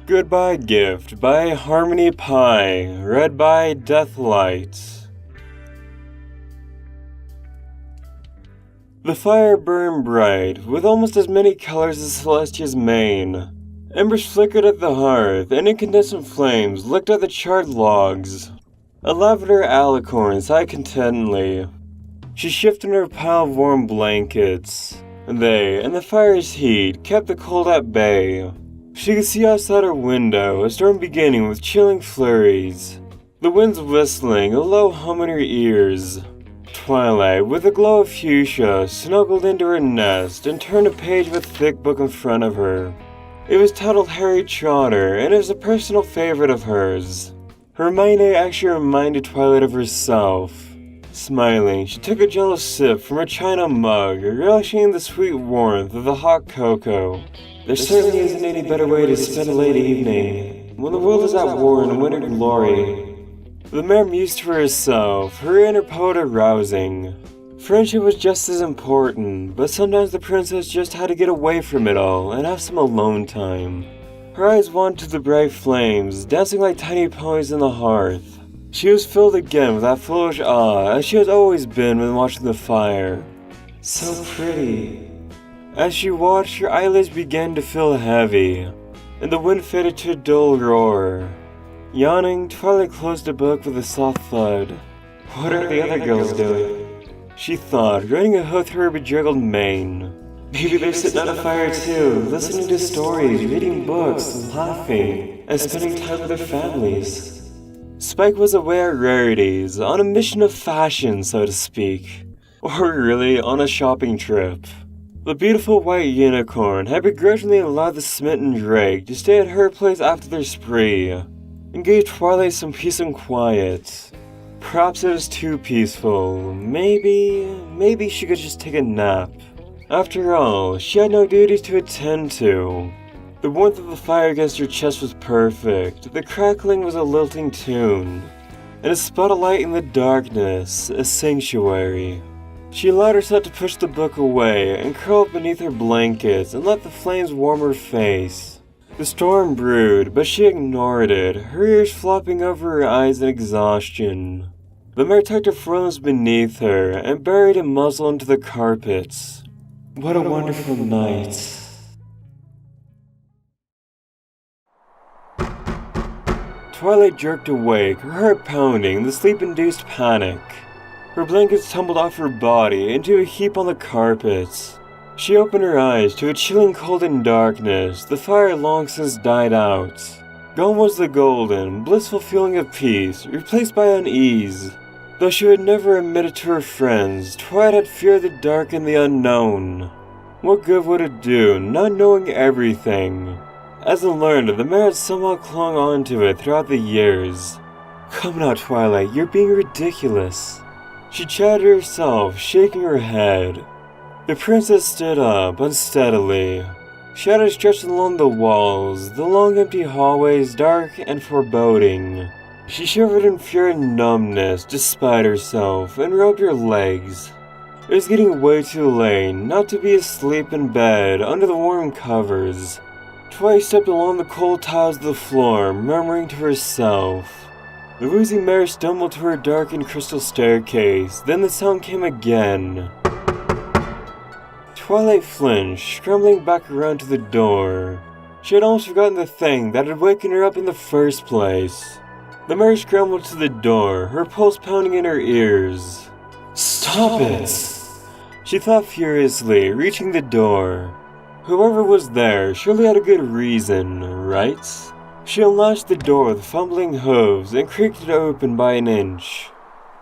Goodbye Gift by Harmony Pie, read by Deathlight. The fire burned bright, with almost as many colors as Celestia's mane. Embers flickered at the hearth, and incandescent flames licked at the charred logs. A lavender alicorn sighed contentedly. She shifted in her pile of warm blankets. They, and the fire's heat, kept the cold at bay. She could see outside her window, a storm beginning with chilling flurries. The wind's whistling, a low hum in her ears. Twilight, with a glow of fuchsia, snuggled into her nest and turned a page of a thick book in front of her. It was titled Harry Trotter, and it was a personal favorite of hers. Hermione actually reminded Twilight of herself. Smiling, she took a jealous sip from her china mug, relishing in the sweet warmth of the hot cocoa. There certainly isn't any better way to spend a late evening, when the world is at war in winter glory. The mare mused to herself, her inner poet arousing. Friendship was just as important, but sometimes the princess just had to get away from it all and have some alone time. Her eyes wandered to the bright flames, dancing like tiny ponies in the hearth. She was filled again with that foolish awe, as she had always been when watching the fire. So pretty. As she watched, her eyelids began to feel heavy, and the wind faded to a dull roar. Yawning, Twilight closed the book with a soft thud. What are the other girls doing? She thought, running a hood through her bedraggled mane. Maybe they're sitting at a fire too, listening to stories, reading books, laughing, and spending time with their families. Spike was away at Rarities, on a mission of fashion, so to speak. Or really, on a shopping trip. The beautiful white unicorn had begrudgingly allowed the smitten Drake to stay at her place after their spree, and gave Twilight some peace and quiet. Perhaps it was too peaceful. Maybe she could just take a nap. After all, she had no duties to attend to. The warmth of the fire against her chest was perfect, the crackling was a lilting tune, and a spot of light in the darkness, a sanctuary. She allowed herself to push the book away and curl up beneath her blankets and let the flames warm her face. The storm brewed, but she ignored it, her ears flopping over her eyes in exhaustion. The mare tucked her forelimbs beneath her and buried a muzzle into the carpets. What a wonderful night. Twilight jerked awake, her heart pounding in the sleep-induced panic. Her blankets tumbled off her body into a heap on the carpets. She opened her eyes to a chilling cold and darkness, the fire long since died out. Gone was the golden, blissful feeling of peace, replaced by unease. Though she would never admit it to her friends, Twilight had feared the dark and the unknown. What good would it do, not knowing everything? As a learner, the mare had somehow clung on to it throughout the years. Come now, Twilight, you're being ridiculous. She chattered to herself, shaking her head. The princess stood up, unsteadily. Shadows stretched along the walls, the long empty hallways dark and foreboding. She shivered in fear and numbness despite herself, and rubbed her legs. It was getting way too late not to be asleep in bed under the warm covers. Twilight stepped along the cold tiles of the floor, murmuring to herself. The woozy mare stumbled to her darkened crystal staircase, then the sound came again. Twilight flinched, scrambling back around to the door. She had almost forgotten the thing that had wakened her up in the first place. The mare scrambled to the door, her pulse pounding in her ears. Stop it! She thought furiously, reaching the door. Whoever was there surely had a good reason, right? She unlatched the door with fumbling hooves and creaked it open by an inch.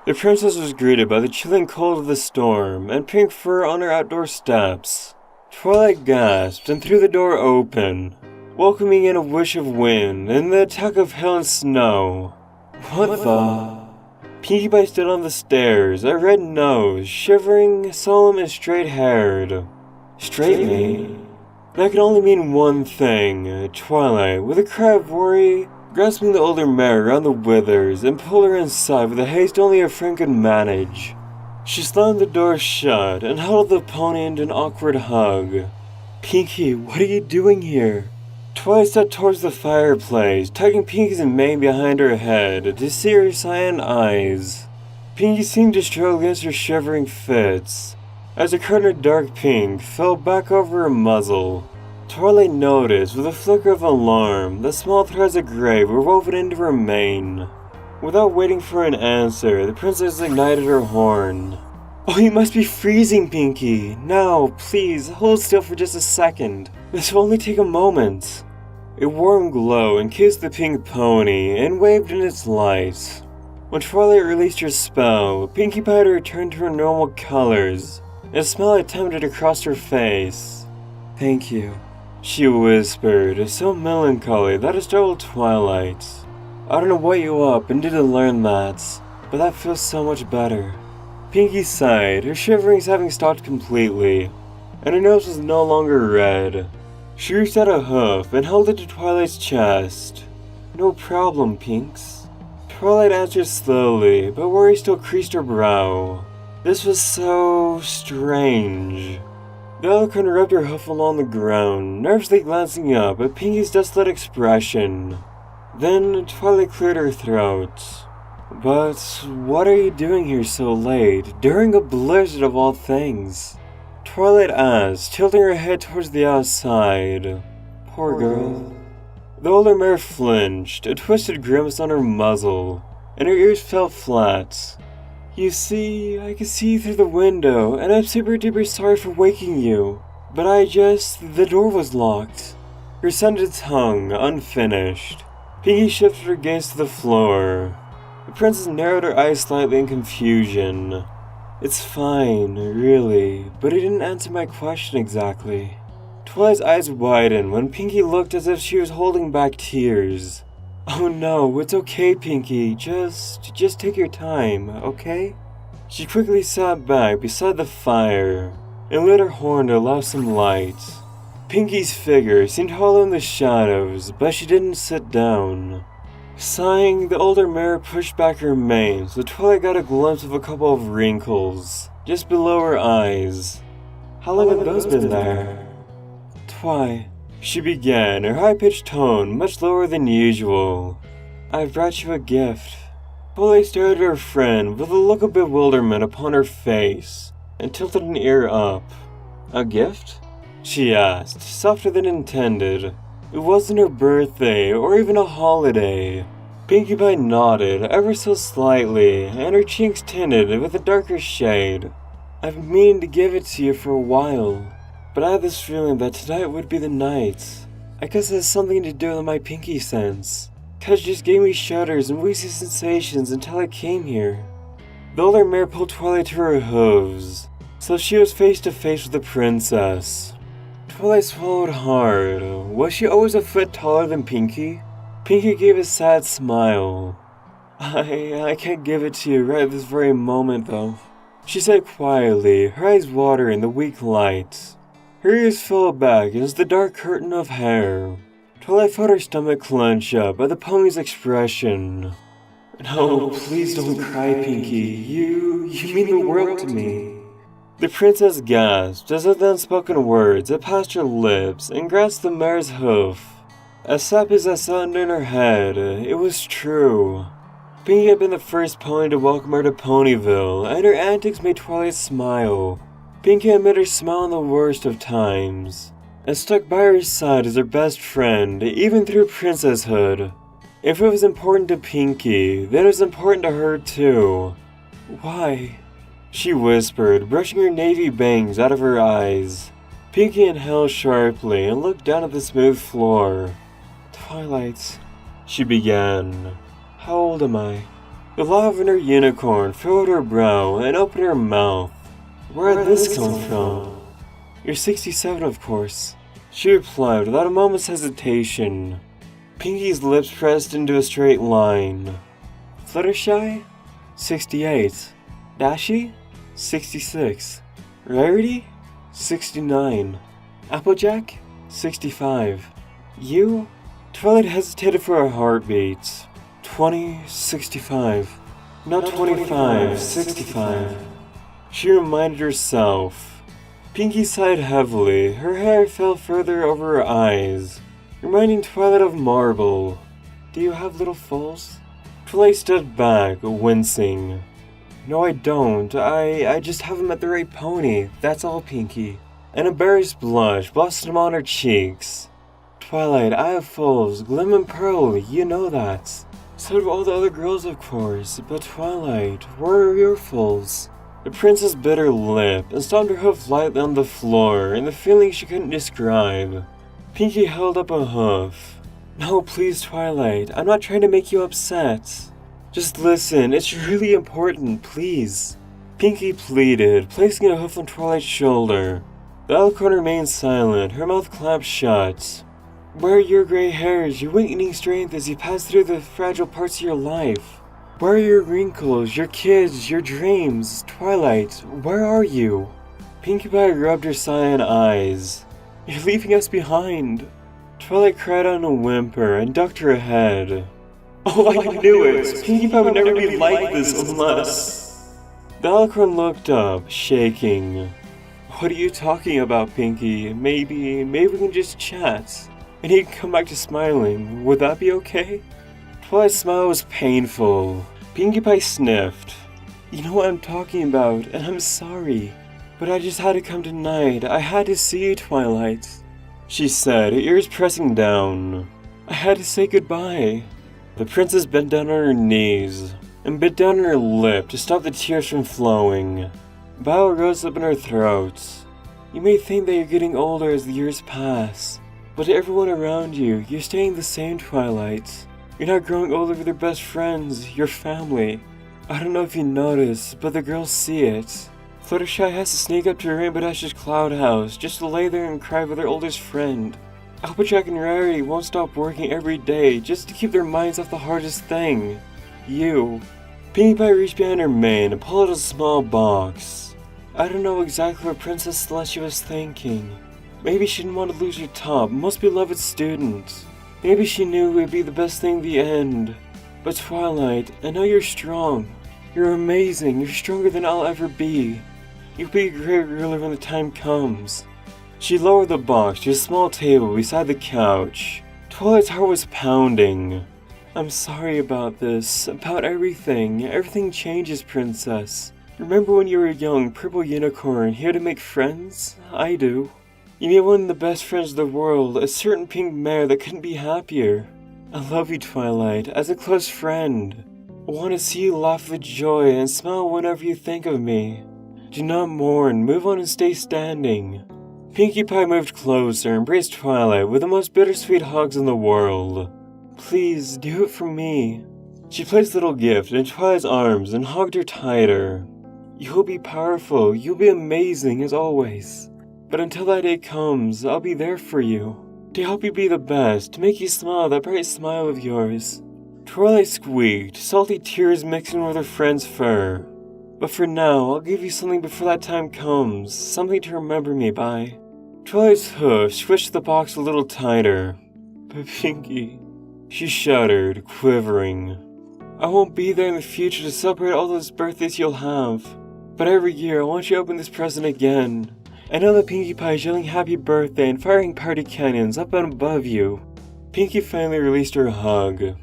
The princess was greeted by the chilling cold of the storm and pink fur on her outdoor steps. Twilight gasped and threw the door open, welcoming in a wish of wind and the attack of hail and snow. What the? Pinkie Pie stood on the stairs, a red nose, shivering, solemn and straight-haired. Straight me? That could only mean one thing. Twilight, with a cry of worry, grasping the older mare around the withers and pulled her inside with a haste only a friend could manage. She slammed the door shut and held the pony into an awkward hug. Pinkie, what are you doing here? Twilight stepped towards the fireplace, tugging Pinky's mane behind her head to see her cyan eyes. Pinky seemed to struggle against her shivering fits, as her curtain of dark pink fell back over her muzzle. Twilight noticed with a flicker of alarm that small threads of gray were woven into her mane. Without waiting for an answer, the princess ignited her horn. "Oh, you must be freezing, Pinky! Now, please, hold still for just a second. This will only take a moment." A warm glow encased the pink pony and waved in its light. When Twilight released her spell, Pinkie Pie returned to her normal colors, and a smile attempted to cross her face. "Thank you," she whispered, so melancholy that it startled Twilight. "I don't know what you up and did to learn that, but that feels so much better." Pinkie sighed, her shiverings having stopped completely, and her nose was no longer red. She reached out a hoof and held it to Twilight's chest. "No problem, Pinks." Twilight answered slowly, but worry still creased her brow. This was so strange. The Alicorn rubbed her hoof along the ground, nervously glancing up at Pinkie's desolate expression. Then Twilight cleared her throat. "But what are you doing here so late, during a blizzard of all things?" Twilight asked, tilting her head towards the outside. "Poor girl." The older mare flinched, a twisted grimace on her muzzle, and her ears fell flat. "You see, I can see you through the window, and I'm super duper sorry for waking you, but the door was locked." Her scented tongue unfinished. Pinkie shifted her gaze to the floor. The princess narrowed her eyes slightly in confusion. "It's fine, really, but it didn't answer my question exactly." Twilight's eyes widened when Pinkie looked as if she was holding back tears. "Oh no, it's okay, Pinkie. Just take your time, okay?" She quickly sat back beside the fire and lit her horn to allow some light. Pinkie's figure seemed hollow in the shadows, but she didn't sit down. Sighing, the older mare pushed back her mane so Twilight got a glimpse of a couple of wrinkles just below her eyes. "How long have those been there?" "Twi," she began, her high-pitched tone much lower than usual. "I've brought you a gift." Twilight stared at her friend with a look of bewilderment upon her face and tilted an ear up. "A gift?" she asked, softer than intended. It wasn't her birthday or even a holiday. Pinkie Pie nodded ever so slightly, and her cheeks tinted with a darker shade. "I've been meaning to give it to you for a while, but I had this feeling that tonight would be the night. I guess it has something to do with my pinky sense. Cuz just gave me shudders and wheezy sensations until I came here." The older mare pulled Twilight to her hooves, so she was face to face with the princess. Twilight swallowed hard. Was she always a foot taller than Pinkie? Pinkie gave a sad smile. I can't give it to you right this very moment, though," she said quietly, her eyes watering the weak light. Her ears fell back against the dark curtain of hair. Twilight felt her stomach clench up at the pony's expression. "No, please don't cry, Pinkie. You mean the world to me." The princess gasped as if the unspoken words had passed her lips and grasped the mare's hoof. As sappy as that sounded in her head, it was true. Pinkie had been the first pony to welcome her to Ponyville, and her antics made Twilight smile. Pinkie had made her smile in the worst of times, and stuck by her side as her best friend, even through princesshood. If it was important to Pinkie, then it was important to her too. "Why?" she whispered, brushing her navy bangs out of her eyes. Pinkie inhaled sharply and looked down at the smooth floor. "Twilight," she began. "How old am I?" The lavender unicorn furrowed her brow and opened her mouth. "Where did this come from?" "You're 67, of course," she replied without a moment's hesitation. Pinkie's lips pressed into a straight line. "Fluttershy? 68. Dashy? 66. Rarity? 69. Applejack? 65. You?" Twilight hesitated for a heartbeat. 20, 65. Not 25, 65. She reminded herself. Pinkie sighed heavily, her hair fell further over her eyes. reminding Twilight of marble. Do you have little foals? Twilight stood back, wincing. No, I don't. I just haven't met the right pony. That's all, Pinkie. An embarrassed blush blossomed on her cheeks. Twilight, I have foals, Glim and Pearl, you know that. So do all the other girls, of course, but Twilight, where are your foals? The princess bit her lip and stomped her hoof lightly on the floor in the feeling she couldn't describe. Pinkie held up a hoof. No, please, Twilight, I'm not trying to make you upset. Just listen, it's really important, please. Pinkie pleaded, placing a hoof on Twilight's shoulder. The Alicorn remained silent, her mouth clamped shut. Where are your gray hairs, your weakening strength as you pass through the fragile parts of your life? Where are your wrinkles, your kids, your dreams? Twilight, where are you? Pinkie Pie rubbed her cyan eyes. You're leaving us behind. Twilight cried out in a whimper and ducked her head. Oh, I knew it! Pinkie Pie would never be like this unless... The Alicorn looked up, shaking. What are you talking about, Pinkie? Maybe we can just chat. And he'd come back to smiling. Would that be okay? Twilight's smile was painful. Pinkie Pie sniffed. You know what I'm talking about, and I'm sorry. But I just had to come tonight. I had to see you, Twilight. She said, her ears pressing down. I had to say goodbye. The princess bent down on her knees and bit down on her lip to stop the tears from flowing. A bow rose up in her throat. You may think that you're getting older as the years pass, but to everyone around you, you're staying the same, Twilight. You're not growing older with your best friends, your family. I don't know if you noticed, but the girls see it. Fluttershy has to sneak up to Rainbow Dash's cloud house just to lay there and cry with her oldest friend. Applejack and Rarity won't stop working every day just to keep their minds off the hardest thing. You. Pinkie Pie reached behind her mane and pulled out a small box. I don't know exactly what Princess Celestia was thinking. Maybe she didn't want to lose her top, most beloved student. Maybe she knew it would be the best thing in the end. But Twilight, I know you're strong. You're amazing, you're stronger than I'll ever be. You'll be a great ruler when the time comes. She lowered the box to a small table beside the couch. Twilight's heart was pounding. I'm sorry about this, about everything. Everything changes, Princess. Remember when you were a young purple unicorn here to make friends? I do. You made one of the best friends in the world, a certain pink mare that couldn't be happier. I love you, Twilight, as a close friend. I want to see you laugh with joy and smile whenever you think of me. Do not mourn, move on and stay standing. Pinkie Pie moved closer and embraced Twilight with the most bittersweet hugs in the world. Please, do it for me. She placed the little gift in Twilight's arms and hugged her tighter. You'll be powerful, you'll be amazing as always. But until that day comes, I'll be there for you. To help you be the best, to make you smile that bright smile of yours. Twilight squeaked, salty tears mixing with her friend's fur. But for now, I'll give you something before that time comes, something to remember me by. Twilight's hoof swished the box a little tighter. But Pinkie... She shuddered, quivering. I won't be there in the future to celebrate all those birthdays you'll have. But every year, I want you to open this present again. I know that Pinkie Pie is yelling happy birthday and firing party cannons up and above you. Pinkie finally released her hug.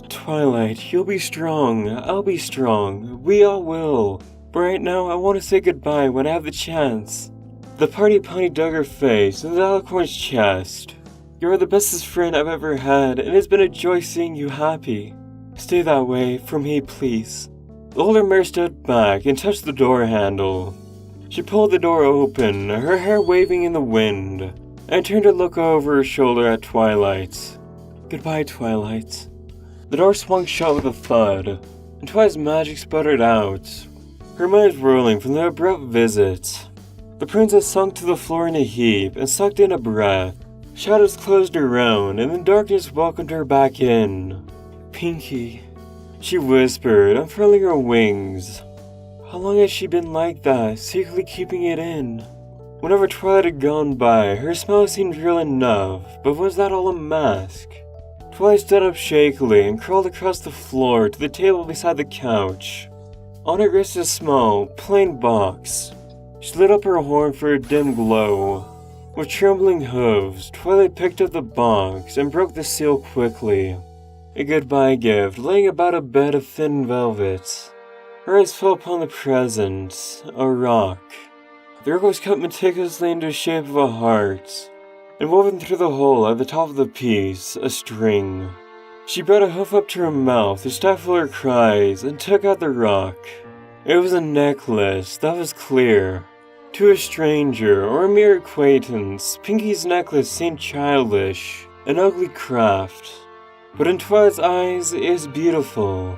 Twilight, you'll be strong. I'll be strong. We all will. But right now, I want to say goodbye when I have the chance. The party pony dug her face into the Alicorn's chest. You are the bestest friend I've ever had, and it's been a joy seeing you happy. Stay that way, for me, please. The older mare stood back and touched the door handle. She pulled the door open, her hair waving in the wind, and turned to look over her shoulder at Twilight. Goodbye, Twilight. The door swung shut with a thud, and Twilight's magic sputtered out. Her mind was whirling from the abrupt visit. The princess sunk to the floor in a heap and sucked in a breath. Shadows closed around, and the darkness welcomed her back in. Pinkie, she whispered, unfurling her wings. How long has she been like that, secretly keeping it in? Whenever Twilight had gone by, her smile seemed real enough, but was that all a mask? Twilight stood up shakily and crawled across the floor to the table beside the couch. On it rested a small, plain box. She lit up her horn for a dim glow. With trembling hooves, Twilight picked up the box and broke the seal quickly. A goodbye gift laying about a bed of thin velvet. Her eyes fell upon the present, a rock. The rock was cut meticulously into the shape of a heart, and woven through the hole at the top of the piece, a string. She brought a hoof up to her mouth to stifle her cries and took out the rock. It was a necklace, that was clear. To a stranger or a mere acquaintance, Pinky's necklace seemed childish, an ugly craft. But in Twilight's eyes, it was beautiful.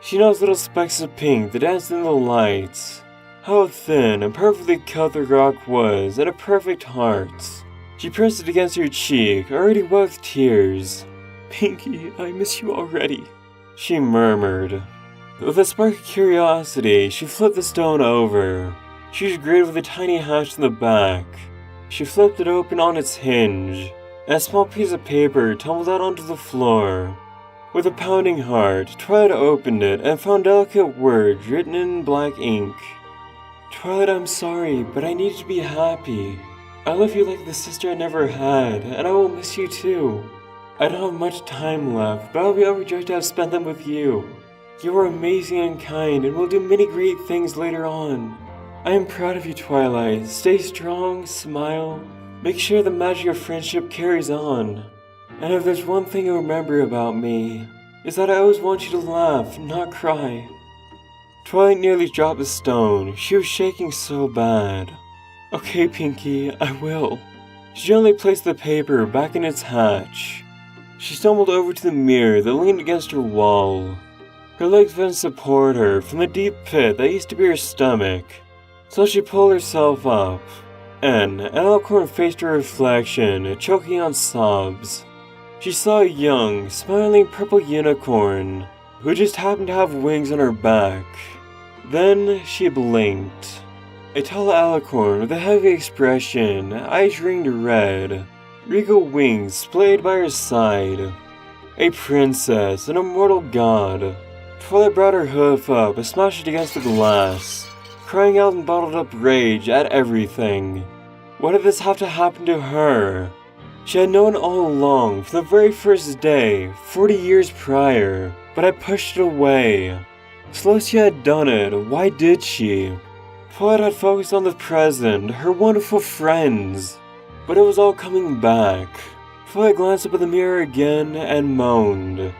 She noticed little specks of pink that danced in the lights. How thin and perfectly cut the rock was, and a perfect heart. She pressed it against her cheek, already wet with tears. "Pinky, I miss you already," she murmured. With a spark of curiosity, she flipped the stone over. She was greeted with a tiny hatch in the back. She flipped it open on its hinge, and a small piece of paper tumbled out onto the floor. With a pounding heart, Twilight opened it and found delicate words written in black ink. "Twilight, I'm sorry, but I need you to be happy. I love you like the sister I never had, and I will miss you too. I don't have much time left, but I'll be overjoyed to have spent them with you. You are amazing and kind, and will do many great things later on. I am proud of you, Twilight. Stay strong, smile. Make sure the magic of friendship carries on. And if there's one thing you remember about me, is that I always want you to laugh, not cry." Twilight nearly dropped the stone. She was shaking so bad. "Okay, Pinky, I will." She gently placed the paper back in its hatch. She stumbled over to the mirror that leaned against her wall. Her legs wouldn't support her from the deep pit that used to be her stomach, so she pulled herself up, and Alicorn faced her reflection, choking on sobs. She saw a young, smiling purple unicorn, who just happened to have wings on her back. Then she blinked. A tall Alicorn with a heavy expression, eyes ringed red, regal wings splayed by her side. A princess, an immortal god. Twilight brought her hoof up and smashed it against the glass, crying out in bottled up rage at everything. Why did this have to happen to her? She had known all along from the very first day, 40 years prior, but I pushed it away. Celestia had done it, why did she? Twilight had focused on the present, her wonderful friends, but it was all coming back. Twilight glanced up at the mirror again and moaned.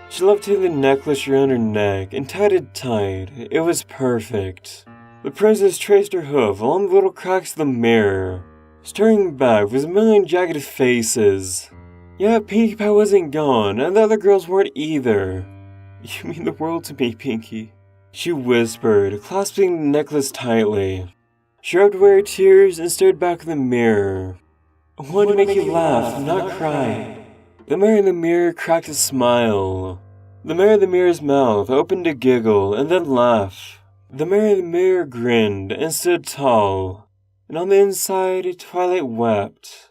She lifted the necklace around her neck and tied it tight. It was perfect. The princess traced her hoof along the little cracks of the mirror, staring back with a million jagged faces. Yeah, Pinkie Pie wasn't gone, and the other girls weren't either. "You mean the world to me, Pinky," she whispered, clasping the necklace tightly. She rubbed away her tears and stared back in the mirror. "I wanted to make you laugh, not cry." The mirror in the mirror cracked a smile. The mirror in the mirror's mouth opened to giggle and then laugh. The mirror in the mirror grinned and stood tall, and on the inside, Twilight wept.